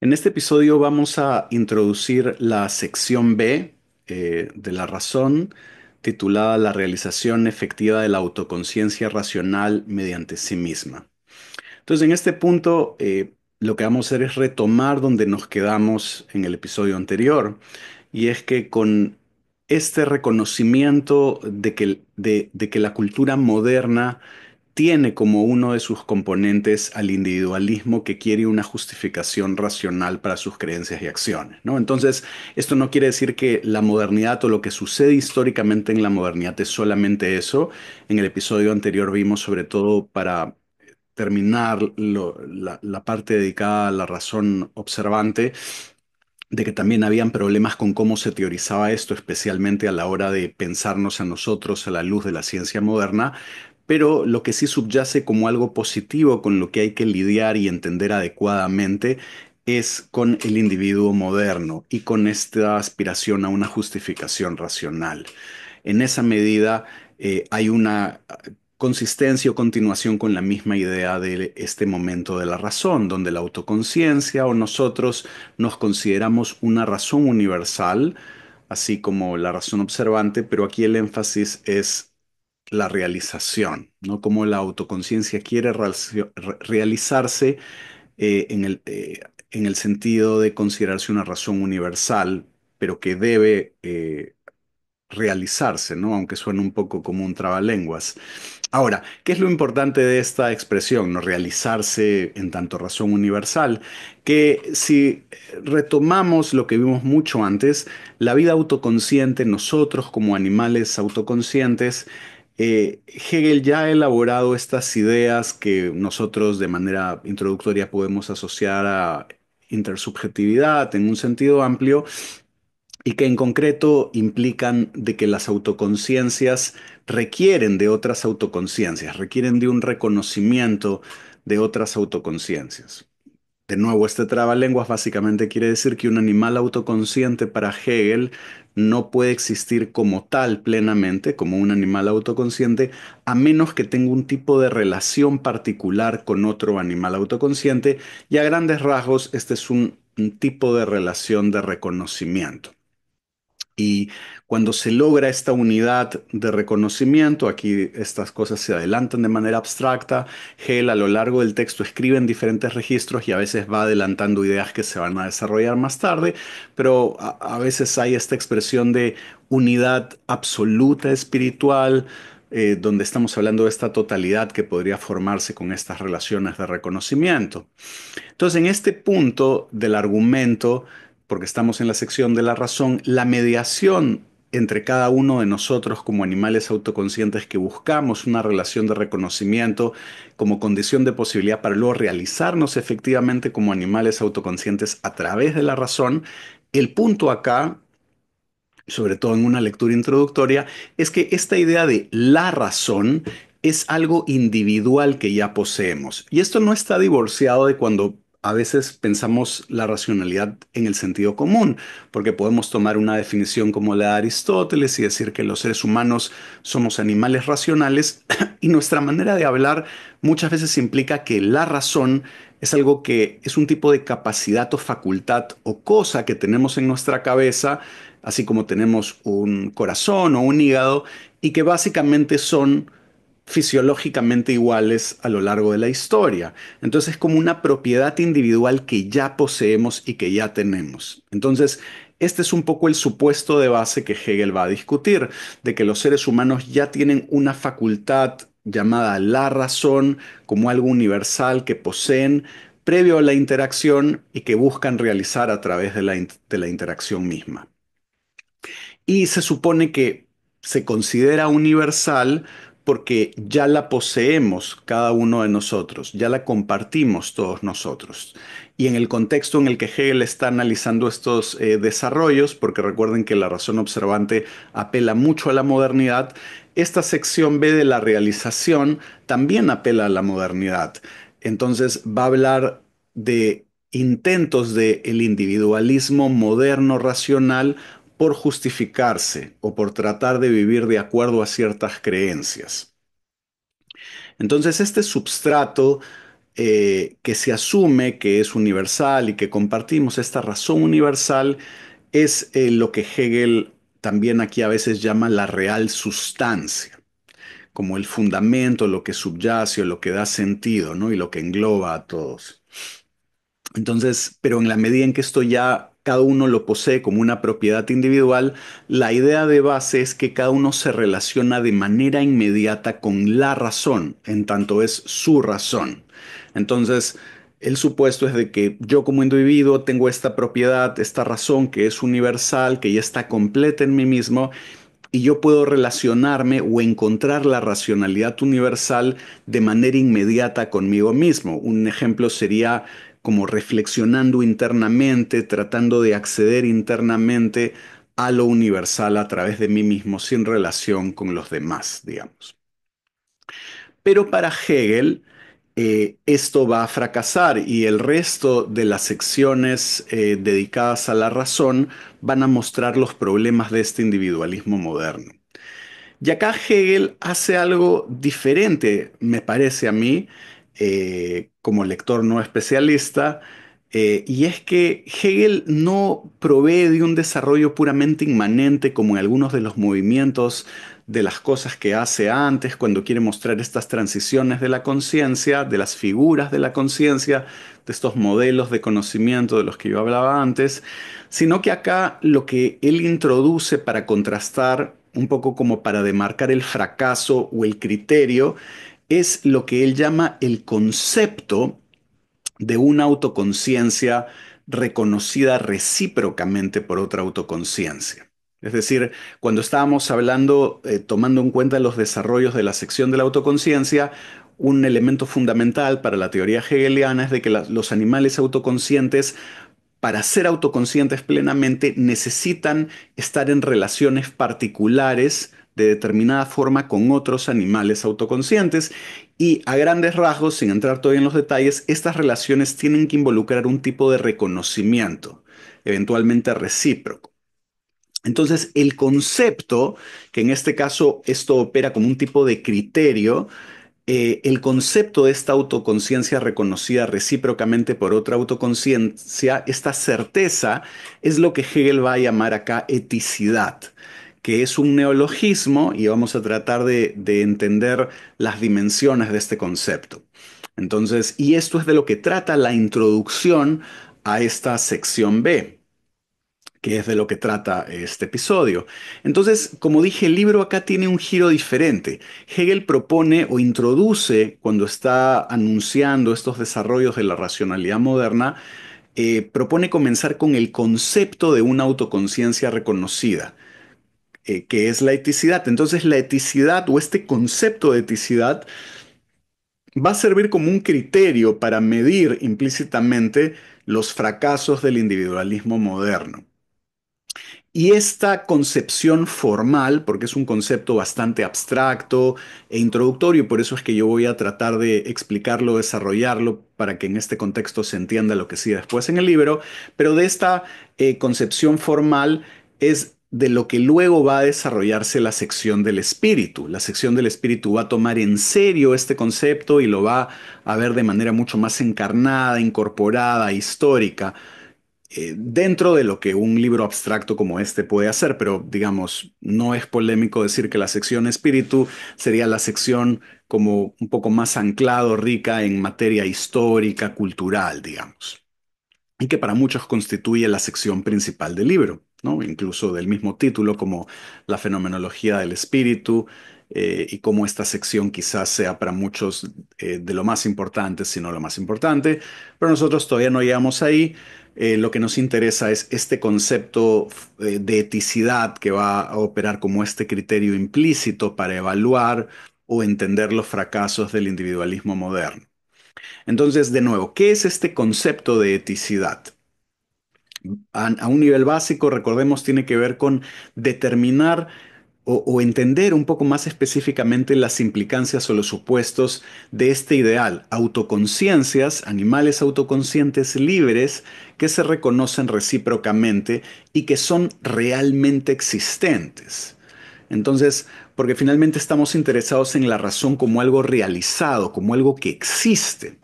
En este episodio vamos a introducir la sección B de la razón, titulada La realización efectiva de la autoconciencia racional mediante sí misma. Entonces, en este punto, lo que vamos a hacer es retomar donde nos quedamos en el episodio anterior, y es que con este reconocimiento de que la cultura moderna tiene como uno de sus componentes al individualismo que quiere una justificación racional para sus creencias y acciones, ¿no? Entonces, esto no quiere decir que la modernidad o lo que sucede históricamente en la modernidad es solamente eso. En el episodio anterior vimos sobre todo para terminar la parte dedicada a la razón observante, de que también habían problemas con cómo se teorizaba esto, especialmente a la hora de pensarnos a nosotros a la luz de la ciencia moderna, pero lo que sí subyace como algo positivo con lo que hay que lidiar y entender adecuadamente es con el individuo moderno y con esta aspiración a una justificación racional. En esa medida, hay una consistencia o continuación con la misma idea de este momento de la razón, donde la autoconciencia o nosotros nos consideramos una razón universal, así como la razón observante, pero aquí el énfasis es la realización, ¿no? Como la autoconciencia quiere realizarse en el sentido de considerarse una razón universal, pero que debe realizarse, ¿no? Aunque suene un poco como un trabalenguas. Ahora, ¿qué es lo importante de esta expresión, no realizarse en tanto razón universal? Que si retomamos lo que vimos mucho antes, la vida autoconsciente, nosotros como animales autoconscientes, Hegel ya ha elaborado estas ideas que nosotros de manera introductoria podemos asociar a intersubjetividad en un sentido amplio, y que en concreto implican de que las autoconciencias requieren de otras autoconciencias, requieren de un reconocimiento de otras autoconciencias. De nuevo, este trabalenguas básicamente quiere decir que un animal autoconsciente para Hegel no puede existir como tal plenamente, como un animal autoconsciente, a menos que tenga un tipo de relación particular con otro animal autoconsciente, y a grandes rasgos este es un tipo de relación de reconocimiento. Y cuando se logra esta unidad de reconocimiento, aquí estas cosas se adelantan de manera abstracta. Hegel a lo largo del texto escribe en diferentes registros y a veces va adelantando ideas que se van a desarrollar más tarde, pero a veces hay esta expresión de unidad absoluta espiritual, donde estamos hablando de esta totalidad que podría formarse con estas relaciones de reconocimiento. Entonces, en este punto del argumento, porque estamos en la sección de la razón, la mediación entre cada uno de nosotros como animales autoconscientes que buscamos una relación de reconocimiento como condición de posibilidad para luego realizarnos efectivamente como animales autoconscientes a través de la razón, el punto acá, sobre todo en una lectura introductoria, es que esta idea de la razón es algo individual que ya poseemos. Y esto no está divorciado de cuando a veces pensamos la racionalidad en el sentido común, porque podemos tomar una definición como la de Aristóteles y decir que los seres humanos somos animales racionales, y nuestra manera de hablar muchas veces implica que la razón es algo que es un tipo de capacidad o facultad o cosa que tenemos en nuestra cabeza, así como tenemos un corazón o un hígado, y que básicamente son fisiológicamente iguales a lo largo de la historia. Entonces es como una propiedad individual que ya poseemos y que ya tenemos. Entonces, este es un poco el supuesto de base que Hegel va a discutir, de que los seres humanos ya tienen una facultad llamada la razón como algo universal que poseen previo a la interacción y que buscan realizar a través de la interacción misma. Y se supone que se considera universal porque ya la poseemos cada uno de nosotros, ya la compartimos todos nosotros. Y en el contexto en el que Hegel está analizando estos desarrollos, porque recuerden que la razón observante apela mucho a la modernidad, esta sección B de la realización también apela a la modernidad. Entonces va a hablar de intentos del individualismo moderno racional por justificarse o por tratar de vivir de acuerdo a ciertas creencias. Entonces, este substrato que se asume que es universal y que compartimos esta razón universal es lo que Hegel también aquí a veces llama la real sustancia, como el fundamento, lo que subyace o lo que da sentido, ¿no? Y lo que engloba a todos. Entonces, pero en la medida en que esto ya cada uno lo posee como una propiedad individual, la idea de base es que cada uno se relaciona de manera inmediata con la razón, en tanto es su razón. Entonces, el supuesto es de que yo como individuo tengo esta propiedad, esta razón que es universal, que ya está completa en mí mismo, y yo puedo relacionarme o encontrar la racionalidad universal de manera inmediata conmigo mismo. Un ejemplo sería como reflexionando internamente, tratando de acceder internamente a lo universal a través de mí mismo, sin relación con los demás, digamos. Pero para Hegel, esto va a fracasar y el resto de las secciones dedicadas a la razón van a mostrar los problemas de este individualismo moderno. Y acá Hegel hace algo diferente, me parece a mí, como lector no especialista, y es que Hegel no provee de un desarrollo puramente inmanente como en algunos de los movimientos de las cosas que hace antes, cuando quiere mostrar estas transiciones de la conciencia, de las figuras de la conciencia, de estos modelos de conocimiento de los que yo hablaba antes, sino que acá lo que él introduce para contrastar, un poco como para demarcar el fracaso o el criterio, es lo que él llama el concepto de una autoconciencia reconocida recíprocamente por otra autoconciencia. Es decir, cuando estábamos hablando, tomando en cuenta los desarrollos de la sección de la autoconciencia, un elemento fundamental para la teoría hegeliana es de que los animales autoconscientes, para ser autoconscientes plenamente, necesitan estar en relaciones particulares de determinada forma con otros animales autoconscientes y a grandes rasgos, sin entrar todavía en los detalles, estas relaciones tienen que involucrar un tipo de reconocimiento, eventualmente recíproco. Entonces, el concepto, que en este caso esto opera como un tipo de criterio, el concepto de esta autoconciencia reconocida recíprocamente por otra autoconciencia, esta certeza, es lo que Hegel va a llamar acá eticidad, que es un neologismo y vamos a tratar de entender las dimensiones de este concepto. Entonces, y esto es de lo que trata la introducción a esta sección B, que es de lo que trata este episodio. Entonces, como dije, el libro acá tiene un giro diferente. Hegel propone o introduce, cuando está anunciando estos desarrollos de la racionalidad moderna, propone comenzar con el concepto de una autoconciencia reconocida, que es la eticidad. Entonces, la eticidad o este concepto de eticidad va a servir como un criterio para medir implícitamente los fracasos del individualismo moderno. Y esta concepción formal, porque es un concepto bastante abstracto e introductorio, y por eso es que yo voy a tratar de explicarlo, desarrollarlo, para que en este contexto se entienda lo que sigue después en el libro, pero de esta concepción formal es de lo que luego va a desarrollarse la sección del espíritu. La sección del espíritu va a tomar en serio este concepto y lo va a ver de manera mucho más encarnada, incorporada, histórica dentro de lo que un libro abstracto como este puede hacer, pero digamos, no es polémico decir que la sección espíritu sería la sección como un poco más anclado, rica en materia histórica, cultural, digamos, y que para muchos constituye la sección principal del libro, ¿no? Incluso del mismo título, como la fenomenología del espíritu, y cómo esta sección quizás sea para muchos de lo más importante, si no lo más importante, pero nosotros todavía no llegamos ahí. Lo que nos interesa es este concepto de eticidad que va a operar como este criterio implícito para evaluar o entender los fracasos del individualismo moderno. Entonces, de nuevo, ¿qué es este concepto de eticidad? A un nivel básico, recordemos, tiene que ver con determinar o entender un poco más específicamente las implicancias o los supuestos de este ideal. Autoconciencias, animales autoconscientes libres que se reconocen recíprocamente y que son realmente existentes. Entonces, porque finalmente estamos interesados en la razón como algo realizado, como algo que existe.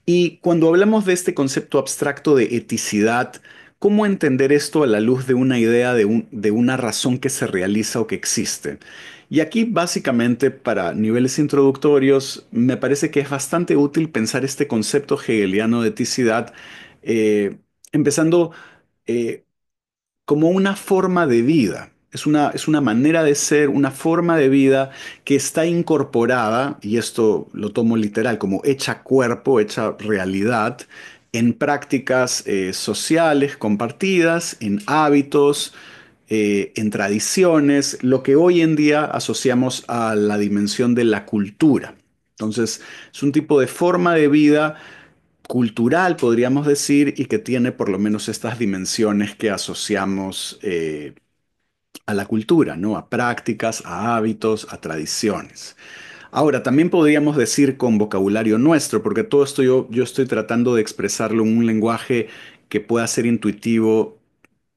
Y cuando hablamos de este concepto abstracto de eticidad, ¿cómo entender esto a la luz de una idea de una razón que se realiza o que existe? Y aquí básicamente para niveles introductorios me parece que es bastante útil pensar este concepto hegeliano de eticidad, eh, empezando eh, como una forma de vida. Es una manera de ser, una forma de vida que está incorporada, y esto lo tomo literal, como hecha cuerpo, hecha realidad, en prácticas sociales compartidas, en hábitos, en tradiciones, lo que hoy en día asociamos a la dimensión de la cultura. Entonces, es un tipo de forma de vida cultural, podríamos decir, y que tiene por lo menos estas dimensiones que asociamos a la cultura, ¿no? A prácticas, a hábitos, a tradiciones. Ahora, también podríamos decir con vocabulario nuestro, porque todo esto yo estoy tratando de expresarlo en un lenguaje que pueda ser intuitivo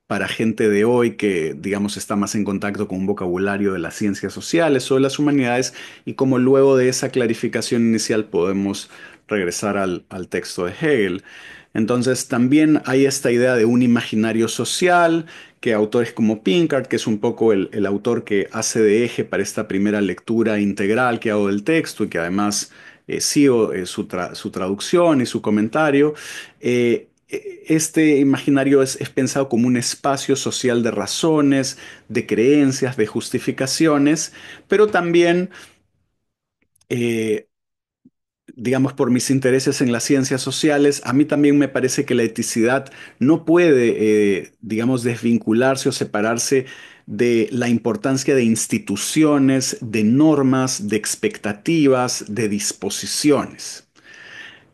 para gente de hoy que, digamos, está más en contacto con un vocabulario de las ciencias sociales o de las humanidades, y como luego de esa clarificación inicial podemos regresar al texto de Hegel. Entonces, también hay esta idea de un imaginario social que autores como Pinkart, que es un poco el autor que hace de eje para esta primera lectura integral que hago del texto y que además sigo su traducción y su comentario, este imaginario es pensado como un espacio social de razones, de creencias, de justificaciones, pero también, eh, digamos, por mis intereses en las ciencias sociales, a mí también me parece que la eticidad no puede, digamos, desvincularse o separarse de la importancia de instituciones, de normas, de expectativas, de disposiciones.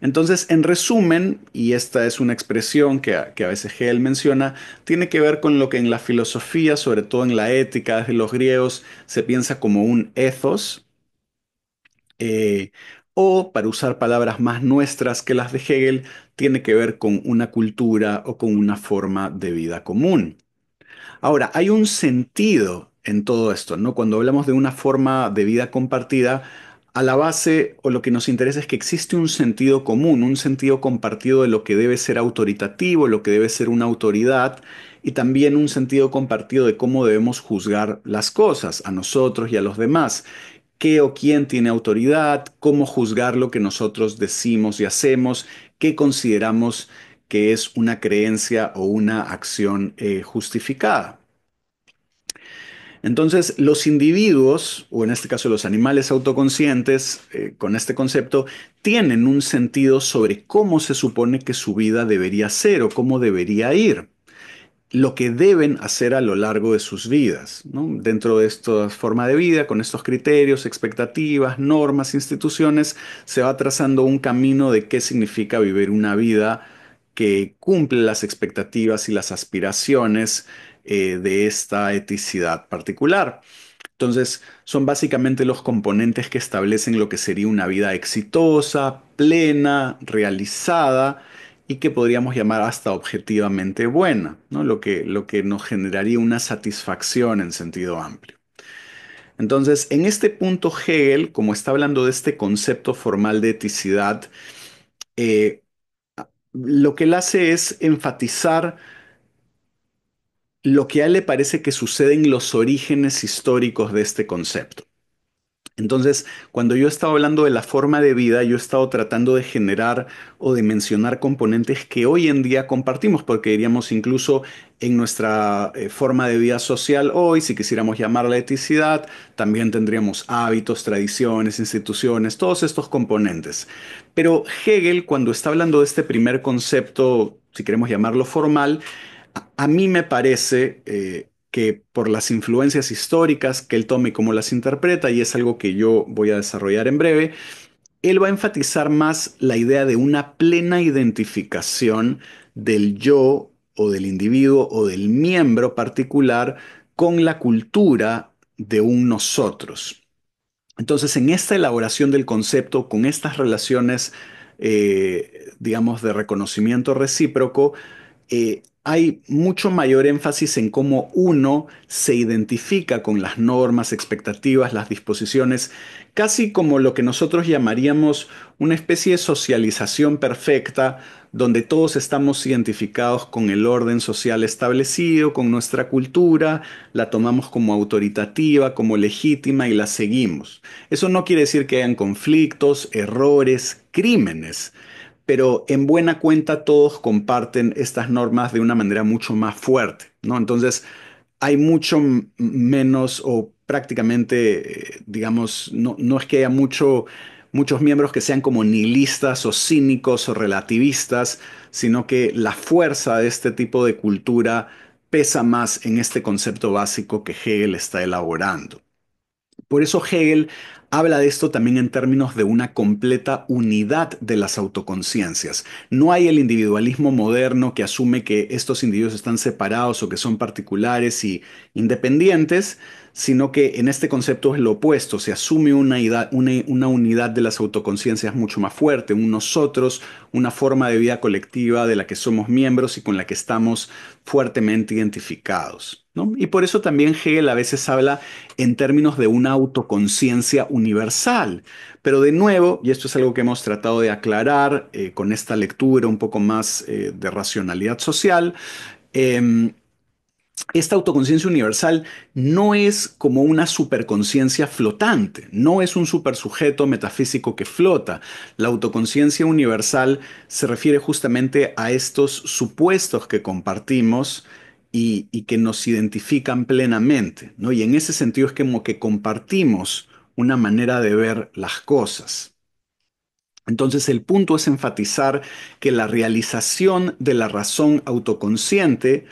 Entonces, en resumen, y esta es una expresión que a veces Hegel menciona, tiene que ver con lo que en la filosofía, sobre todo en la ética desde los griegos, se piensa como un ethos, eh, o, para usar palabras más nuestras que las de Hegel, tiene que ver con una cultura o con una forma de vida común. Ahora, hay un sentido en todo esto, ¿no? Cuando hablamos de una forma de vida compartida, a la base o lo que nos interesa es que existe un sentido común, un sentido compartido de lo que debe ser autoritativo, lo que debe ser una autoridad, y también un sentido compartido de cómo debemos juzgar las cosas, a nosotros y a los demás. ¿Qué o quién tiene autoridad? ¿Cómo juzgar lo que nosotros decimos y hacemos? ¿Qué consideramos que es una creencia o una acción justificada? Entonces, los individuos, o en este caso los animales autoconscientes, con este concepto, tienen un sentido sobre cómo se supone que su vida debería ser o cómo debería ir, lo que deben hacer a lo largo de sus vidas, ¿no? Dentro de esta forma de vida, con estos criterios, expectativas, normas, instituciones, se va trazando un camino de qué significa vivir una vida que cumple las expectativas y las aspiraciones de esta eticidad particular. Entonces, son básicamente los componentes que establecen lo que sería una vida exitosa, plena, realizada y que podríamos llamar hasta objetivamente buena, ¿no? Lo que nos generaría una satisfacción en sentido amplio. Entonces, en este punto, Hegel, como está hablando de este concepto formal de eticidad, eh, lo que él hace es enfatizar lo que a él le parece que sucede en los orígenes históricos de este concepto. Entonces, cuando yo estaba hablando de la forma de vida, yo he estado tratando de generar o de mencionar componentes que hoy en día compartimos, porque diríamos incluso en nuestra forma de vida social hoy, si quisiéramos llamarla eticidad, también tendríamos hábitos, tradiciones, instituciones, todos estos componentes. Pero Hegel, cuando está hablando de este primer concepto, si queremos llamarlo formal, a mí me parece que por las influencias históricas que él toma y cómo las interpreta, y es algo que yo voy a desarrollar en breve, él va a enfatizar más la idea de una plena identificación del yo o del individuo o del miembro particular con la cultura de un nosotros. Entonces, en esta elaboración del concepto, con estas relaciones, digamos, de reconocimiento recíproco, hay mucho mayor énfasis en cómo uno se identifica con las normas, expectativas, las disposiciones, casi como lo que nosotros llamaríamos una especie de socialización perfecta, donde todos estamos identificados con el orden social establecido, con nuestra cultura, la tomamos como autoritativa, como legítima y la seguimos. Eso no quiere decir que hayan conflictos, errores, crímenes, pero en buena cuenta todos comparten estas normas de una manera mucho más fuerte, ¿no? Entonces, hay mucho menos o prácticamente, digamos, no es que haya muchos miembros que sean como nihilistas o cínicos o relativistas, sino que la fuerza de este tipo de cultura pesa más en este concepto básico que Hegel está elaborando. Por eso Hegel habla de esto también en términos de una completa unidad de las autoconciencias. No hay el individualismo moderno que asume que estos individuos están separados o que son particulares y independientes, sino que en este concepto es lo opuesto. Se asume una unidad de las autoconciencias mucho más fuerte, un nosotros, una forma de vida colectiva de la que somos miembros y con la que estamos fuertemente identificados, ¿no? Y por eso también Hegel a veces habla en términos de una autoconciencia universal. Pero de nuevo, y esto es algo que hemos tratado de aclarar con esta lectura un poco más de racionalidad social, eh, esta autoconciencia universal no es como una superconciencia flotante, no es un supersujeto metafísico que flota. La autoconciencia universal se refiere justamente a estos supuestos que compartimos y que nos identifican plenamente, ¿no? Y en ese sentido es como que compartimos una manera de ver las cosas. Entonces el punto es enfatizar que la realización de la razón autoconsciente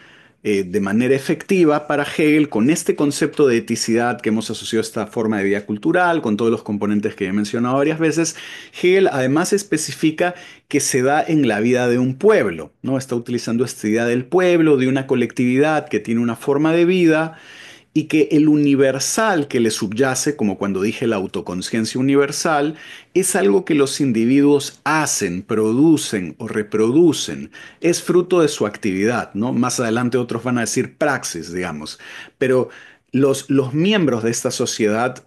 de manera efectiva para Hegel, con este concepto de eticidad que hemos asociado a esta forma de vida cultural, con todos los componentes que he mencionado varias veces, Hegel además especifica que se da en la vida de un pueblo, ¿no? Está utilizando esta idea del pueblo, de una colectividad que tiene una forma de vida y que el universal que le subyace, como cuando dije la autoconciencia universal, es algo que los individuos hacen, producen o reproducen. Es fruto de su actividad, ¿no? Más adelante otros van a decir praxis, digamos. Pero los miembros de esta sociedad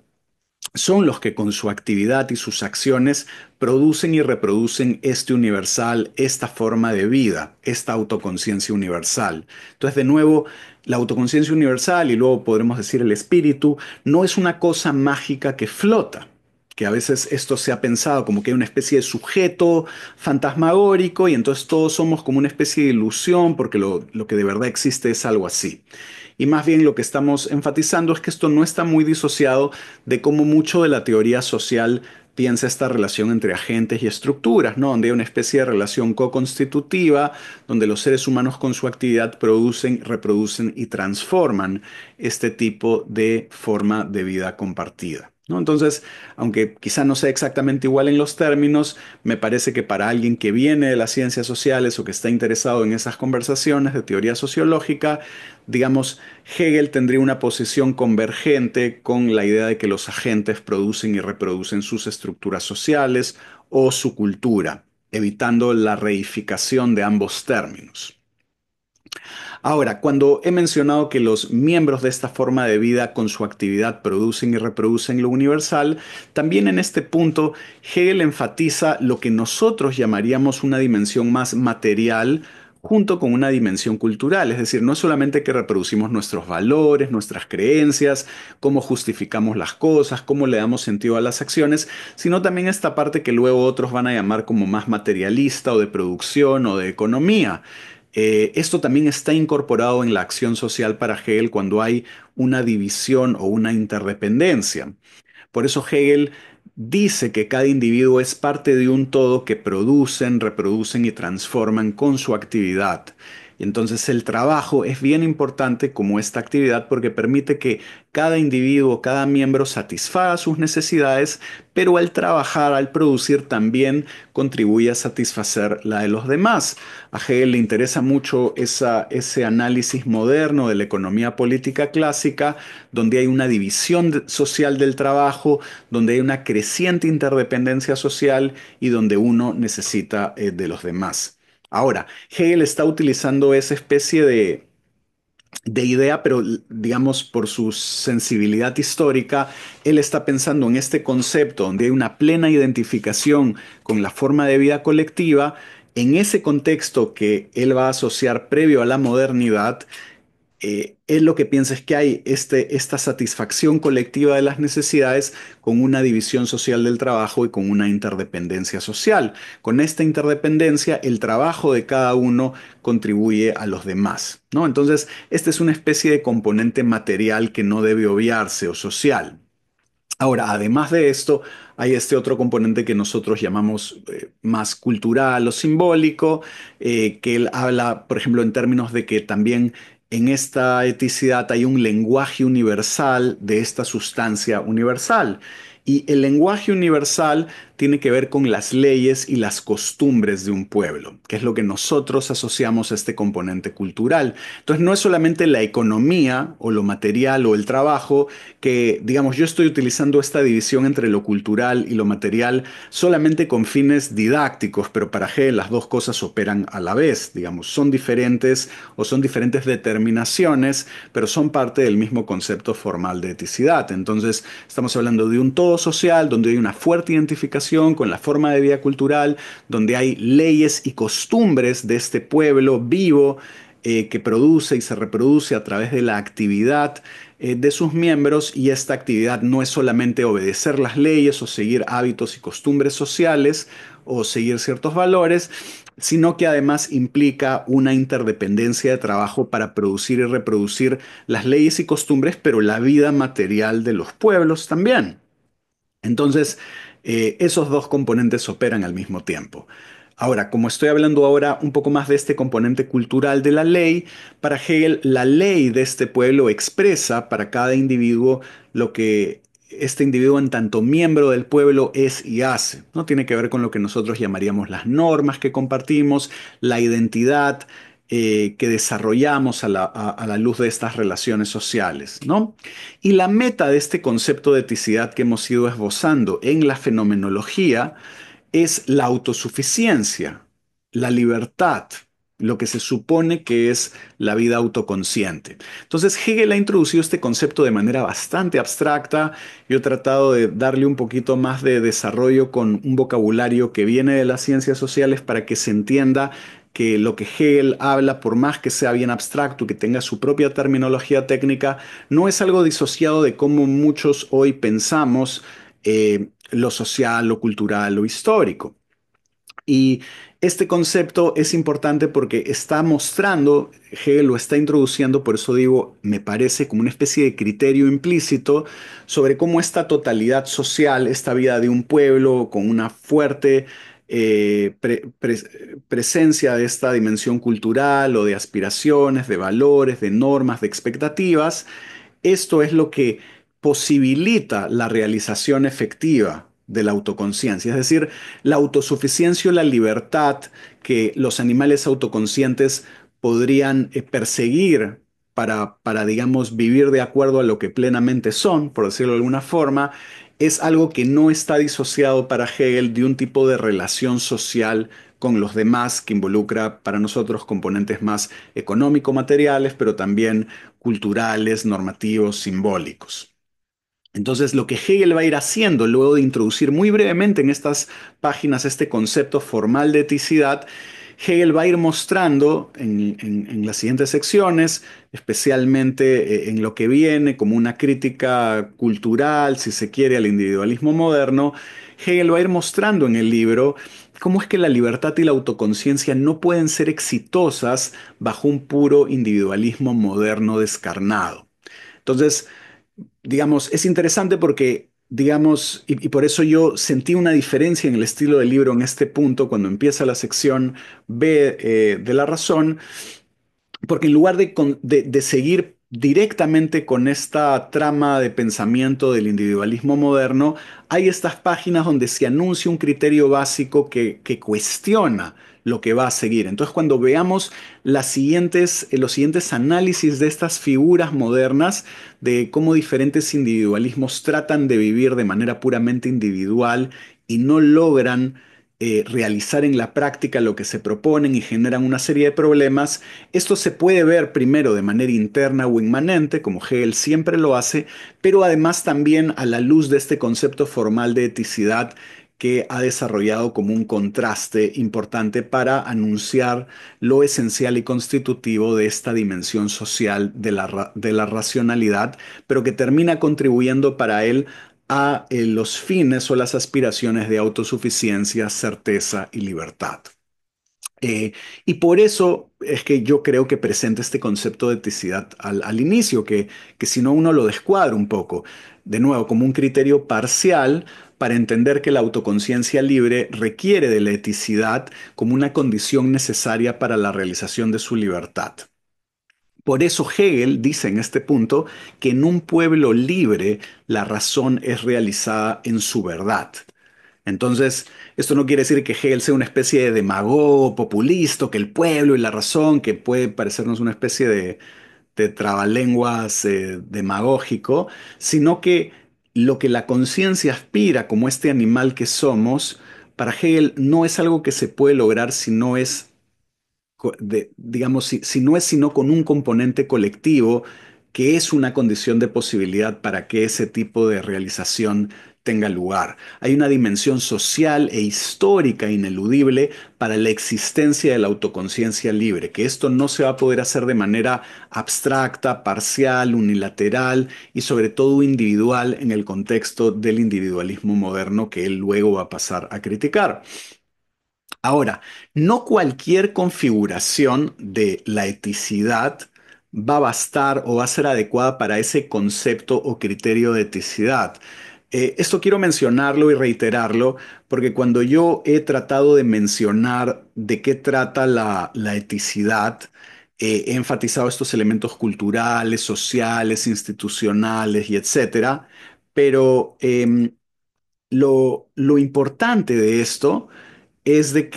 son los que con su actividad y sus acciones producen y reproducen este universal, esta forma de vida, esta autoconciencia universal. Entonces, de nuevo, la autoconciencia universal y luego podremos decir el espíritu, no es una cosa mágica que flota, que a veces esto se ha pensado como que hay una especie de sujeto fantasmagórico y entonces todos somos como una especie de ilusión porque lo que de verdad existe es algo así. Y más bien lo que estamos enfatizando es que esto no está muy disociado de cómo mucho de la teoría social piensa esta relación entre agentes y estructuras, ¿no? Donde hay una especie de relación co-constitutiva, donde los seres humanos con su actividad producen, reproducen y transforman este tipo de forma de vida compartida, ¿no? Entonces, aunque quizá no sea exactamente igual en los términos, me parece que para alguien que viene de las ciencias sociales o que está interesado en esas conversaciones de teoría sociológica, digamos, Hegel tendría una posición convergente con la idea de que los agentes producen y reproducen sus estructuras sociales o su cultura, evitando la reificación de ambos términos. Ahora, cuando he mencionado que los miembros de esta forma de vida con su actividad producen y reproducen lo universal, también en este punto Hegel enfatiza lo que nosotros llamaríamos una dimensión más material junto con una dimensión cultural, es decir, no es solamente que reproducimos nuestros valores, nuestras creencias, cómo justificamos las cosas, cómo le damos sentido a las acciones, sino también esta parte que luego otros van a llamar como más materialista o de producción o de economía. Esto también está incorporado en la acción social para Hegel cuando hay una división o una interdependencia. Por eso Hegel dice que cada individuo es parte de un todo que producen, reproducen y transforman con su actividad. Y entonces el trabajo es bien importante como esta actividad porque permite que cada individuo, cada miembro satisfaga sus necesidades, pero al trabajar, al producir también contribuye a satisfacer la de los demás. A Hegel le interesa mucho ese análisis moderno de la economía política clásica, donde hay una división social del trabajo, donde hay una creciente interdependencia social y donde uno necesita de los demás. Ahora, Hegel está utilizando esa especie de idea, pero digamos por su sensibilidad histórica, él está pensando en este concepto donde hay una plena identificación con la forma de vida colectiva, en ese contexto que él va a asociar previo a la modernidad. Él lo que piensa es que hay esta satisfacción colectiva de las necesidades con una división social del trabajo y con una interdependencia social. Con esta interdependencia, el trabajo de cada uno contribuye a los demás, ¿no? Entonces, esta es una especie de componente material que no debe obviarse o social. Ahora, además de esto, hay este otro componente que nosotros llamamos más cultural o simbólico, que él habla, por ejemplo, en términos de que también en esta eticidad hay un lenguaje universal de esta sustancia universal. Y el lenguaje universal tiene que ver con las leyes y las costumbres de un pueblo, que es lo que nosotros asociamos a este componente cultural. Entonces, no es solamente la economía o lo material o el trabajo, que, digamos, yo estoy utilizando esta división entre lo cultural y lo material solamente con fines didácticos, pero para Hegel las dos cosas operan a la vez, digamos, son diferentes o son diferentes determinaciones, pero son parte del mismo concepto formal de eticidad. Entonces, estamos hablando de un todo social donde hay una fuerte identificación con la forma de vida cultural, donde hay leyes y costumbres de este pueblo vivo, que produce y se reproduce a través de la actividad de sus miembros, y esta actividad no es solamente obedecer las leyes o seguir hábitos y costumbres sociales o seguir ciertos valores, sino que además implica una interdependencia de trabajo para producir y reproducir las leyes y costumbres, pero la vida material de los pueblos también. Entonces, esos dos componentes operan al mismo tiempo. Ahora, como estoy hablando ahora un poco más de este componente cultural de la ley, para Hegel la ley de este pueblo expresa para cada individuo lo que este individuo en tanto miembro del pueblo es y hace. ¿No? Tiene que ver con lo que nosotros llamaríamos las normas que compartimos, la identidad que desarrollamos a la luz de estas relaciones sociales, ¿no? Y la meta de este concepto de eticidad que hemos ido esbozando en la fenomenología es la autosuficiencia, la libertad, lo que se supone que es la vida autoconsciente. Entonces Hegel ha introducido este concepto de manera bastante abstracta. Yo he tratado de darle un poquito más de desarrollo con un vocabulario que viene de las ciencias sociales para que se entienda que lo que Hegel habla, por más que sea bien abstracto, que tenga su propia terminología técnica, no es algo disociado de cómo muchos hoy pensamos lo social, lo cultural, lo histórico. Y este concepto es importante porque está mostrando, Hegel lo está introduciendo, por eso digo, me parece como una especie de criterio implícito sobre cómo esta totalidad social, esta vida de un pueblo con una fuerte presencia de esta dimensión cultural o de aspiraciones, de valores, de normas, de expectativas, esto es lo que posibilita la realización efectiva de la autoconciencia, es decir, la autosuficiencia o la libertad que los animales autoconscientes podrían perseguir digamos, vivir de acuerdo a lo que plenamente son, por decirlo de alguna forma, es algo que no está disociado para Hegel de un tipo de relación social con los demás que involucra para nosotros componentes más económico-materiales, pero también culturales, normativos, simbólicos. Entonces, lo que Hegel va a ir haciendo luego de introducir muy brevemente en estas páginas este concepto formal de eticidad, Hegel va a ir mostrando en las siguientes secciones, especialmente en lo que viene como una crítica cultural, si se quiere, al individualismo moderno. Hegel va a ir mostrando en el libro cómo es que la libertad y la autoconciencia no pueden ser exitosas bajo un puro individualismo moderno descarnado. Entonces, digamos, es interesante porque, digamos, y por eso yo sentí una diferencia en el estilo del libro en este punto, cuando empieza la sección B de la razón, porque en lugar de seguir directamente con esta trama de pensamiento del individualismo moderno, hay estas páginas donde se anuncia un criterio básico que cuestiona lo que va a seguir. Entonces, cuando veamos los siguientes análisis de estas figuras modernas, de cómo diferentes individualismos tratan de vivir de manera puramente individual y no logran realizar en la práctica lo que se proponen y generan una serie de problemas. Esto se puede ver primero de manera interna o inmanente, como Hegel siempre lo hace, pero además también a la luz de este concepto formal de eticidad que ha desarrollado como un contraste importante para anunciar lo esencial y constitutivo de esta dimensión social de la racionalidad, pero que termina contribuyendo para él a los fines o las aspiraciones de autosuficiencia, certeza y libertad. Eh, y por eso es que yo creo que presenta este concepto de eticidad al inicio, que si no uno lo descuadra un poco, de nuevo, como un criterio parcial para entender que la autoconciencia libre requiere de la eticidad como una condición necesaria para la realización de su libertad. Por eso Hegel dice en este punto que en un pueblo libre la razón es realizada en su verdad. Entonces, esto no quiere decir que Hegel sea una especie de demagogo populista, que el pueblo y la razón, que puede parecernos una especie de trabalenguas demagógico, sino que lo que la conciencia aspira como este animal que somos, para Hegel no es algo que se puede lograr si no es digamos, si no es sino con un componente colectivo, que es una condición de posibilidad para que ese tipo de realización tenga lugar. Hay una dimensión social e histórica ineludible para la existencia de la autoconciencia libre, que esto no se va a poder hacer de manera abstracta, parcial, unilateral y sobre todo individual en el contexto del individualismo moderno que él luego va a pasar a criticar. Ahora, no cualquier configuración de la eticidad va a bastar o va a ser adecuada para ese concepto o criterio de eticidad. Esto quiero mencionarlo y reiterarlo porque cuando yo he tratado de mencionar de qué trata la eticidad, he enfatizado estos elementos culturales, sociales, institucionales y etcétera, pero lo importante de esto es de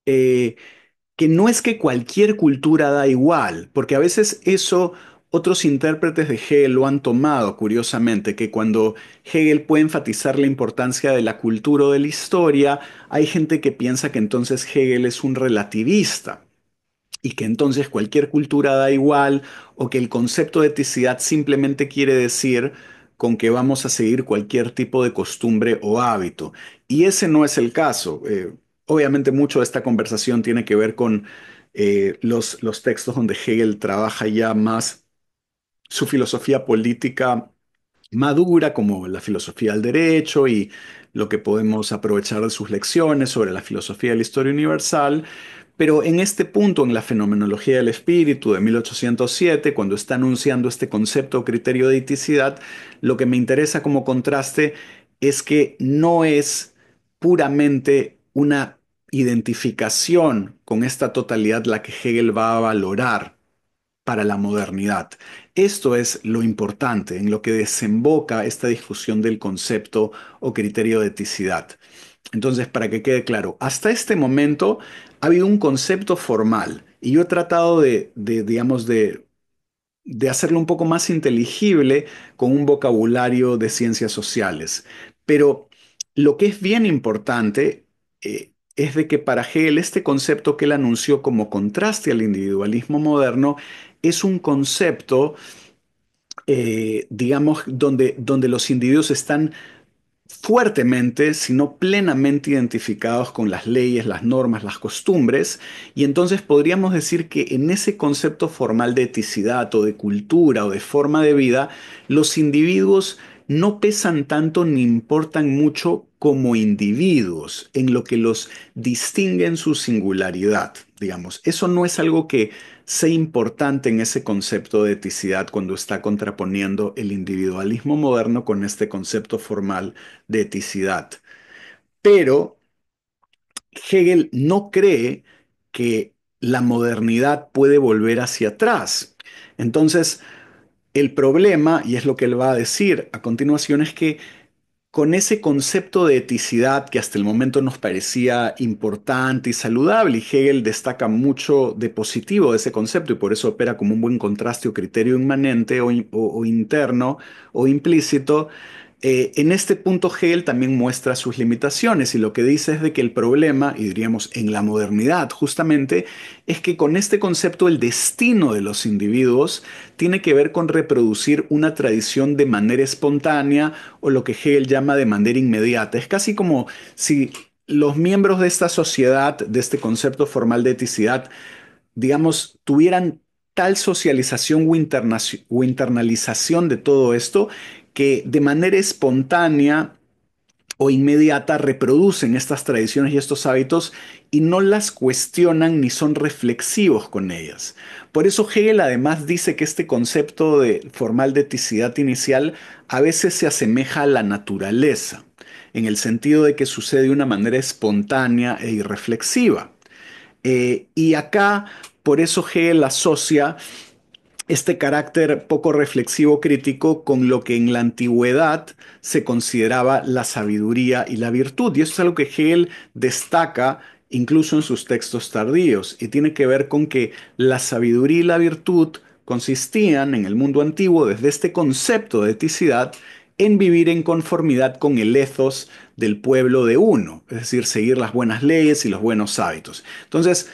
eh, que no es que cualquier cultura da igual, porque a veces eso otros intérpretes de Hegel lo han tomado, curiosamente, que cuando Hegel puede enfatizar la importancia de la cultura o de la historia, hay gente que piensa que entonces Hegel es un relativista y que entonces cualquier cultura da igual o que el concepto de eticidad simplemente quiere decir con que vamos a seguir cualquier tipo de costumbre o hábito. Y ese no es el caso. Obviamente mucho de esta conversación tiene que ver con los textos donde Hegel trabaja ya más su filosofía política madura, como la filosofía del derecho y lo que podemos aprovechar de sus lecciones sobre la filosofía de la historia universal. Pero en este punto, en la Fenomenología del Espíritu de 1807, cuando está anunciando este concepto o criterio de eticidad, lo que me interesa como contraste es que no es puramente una identificación con esta totalidad la que Hegel va a valorar para la modernidad. Esto es lo importante en lo que desemboca esta discusión del concepto o criterio de eticidad. Entonces, para que quede claro, hasta este momento ha habido un concepto formal y yo he tratado digamos, de hacerlo un poco más inteligible con un vocabulario de ciencias sociales. Pero lo que es bien importante es de que para Hegel este concepto que él anunció como contraste al individualismo moderno es un concepto, digamos, donde los individuos están fuertemente, sino plenamente identificados con las leyes, las normas, las costumbres, y entonces podríamos decir que en ese concepto formal de eticidad o de cultura o de forma de vida, los individuos no pesan tanto ni importan mucho como individuos, en lo que los distingue en su singularidad, digamos. Eso no es algo que sea importante en ese concepto de eticidad cuando está contraponiendo el individualismo moderno con este concepto formal de eticidad. Pero Hegel no cree que la modernidad puede volver hacia atrás. Entonces, el problema, y es lo que él va a decir a continuación, es que con ese concepto de eticidad que hasta el momento nos parecía importante y saludable, y Hegel destaca mucho de positivo de ese concepto y por eso opera como un buen contraste o criterio inmanente o interno o implícito, En este punto Hegel también muestra sus limitaciones y lo que dice es de que el problema, y diríamos en la modernidad justamente, es que con este concepto el destino de los individuos tiene que ver con reproducir una tradición de manera espontánea o lo que Hegel llama de manera inmediata. Es casi como si los miembros de esta sociedad, de este concepto formal de eticidad, digamos, tuvieran tal socialización o internalización de todo esto que de manera espontánea o inmediata reproducen estas tradiciones y estos hábitos y no las cuestionan ni son reflexivos con ellas. Por eso Hegel además dice que este concepto de formal de eticidad inicial a veces se asemeja a la naturaleza, en el sentido de que sucede de una manera espontánea e irreflexiva. Y acá, por eso Hegel asocia este carácter poco reflexivo crítico con lo que en la antigüedad se consideraba la sabiduría y la virtud. Y eso es algo que Hegel destaca incluso en sus textos tardíos, y tiene que ver con que la sabiduría y la virtud consistían en el mundo antiguo desde este concepto de eticidad en vivir en conformidad con el ethos del pueblo de uno, es decir, seguir las buenas leyes y los buenos hábitos. Entonces,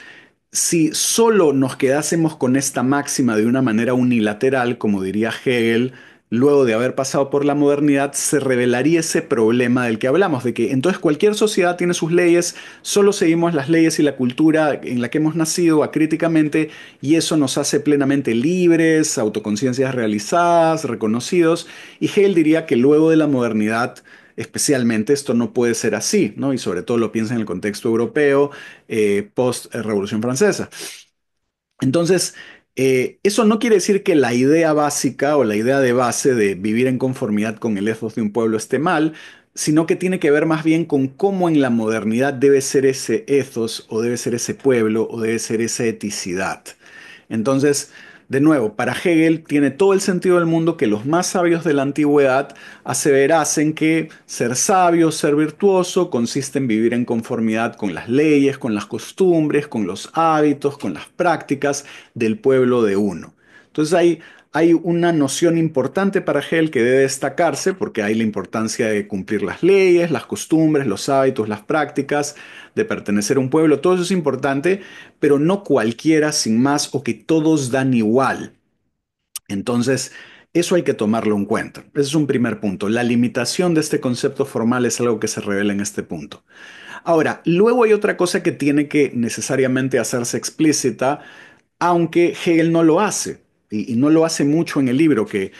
si solo nos quedásemos con esta máxima de una manera unilateral, como diría Hegel, luego de haber pasado por la modernidad, se revelaría ese problema del que hablamos, de que entonces cualquier sociedad tiene sus leyes, solo seguimos las leyes y la cultura en la que hemos nacido acríticamente, y eso nos hace plenamente libres, autoconciencias realizadas, reconocidos, y Hegel diría que luego de la modernidad, especialmente, esto no puede ser así, ¿no? Y sobre todo lo piensa en el contexto europeo post-Revolución Francesa. Entonces, eso no quiere decir que la idea básica o la idea de base de vivir en conformidad con el ethos de un pueblo esté mal, sino que tiene que ver más bien con cómo en la modernidad debe ser ese ethos o debe ser ese pueblo o debe ser esa eticidad. Entonces, de nuevo, para Hegel tiene todo el sentido del mundo que los más sabios de la antigüedad aseverasen que ser sabio, ser virtuoso, consiste en vivir en conformidad con las leyes, con las costumbres, con los hábitos, con las prácticas del pueblo de uno. Entonces hay una noción importante para Hegel que debe destacarse porque hay la importancia de cumplir las leyes, las costumbres, los hábitos, las prácticas, de pertenecer a un pueblo, todo eso es importante, pero no cualquiera sin más o que todos dan igual. Entonces, eso hay que tomarlo en cuenta. Ese es un primer punto. La limitación de este concepto formal es algo que se revela en este punto. Ahora, luego hay otra cosa que tiene que necesariamente hacerse explícita, aunque Hegel no lo hace, y no lo hace mucho en el libro, que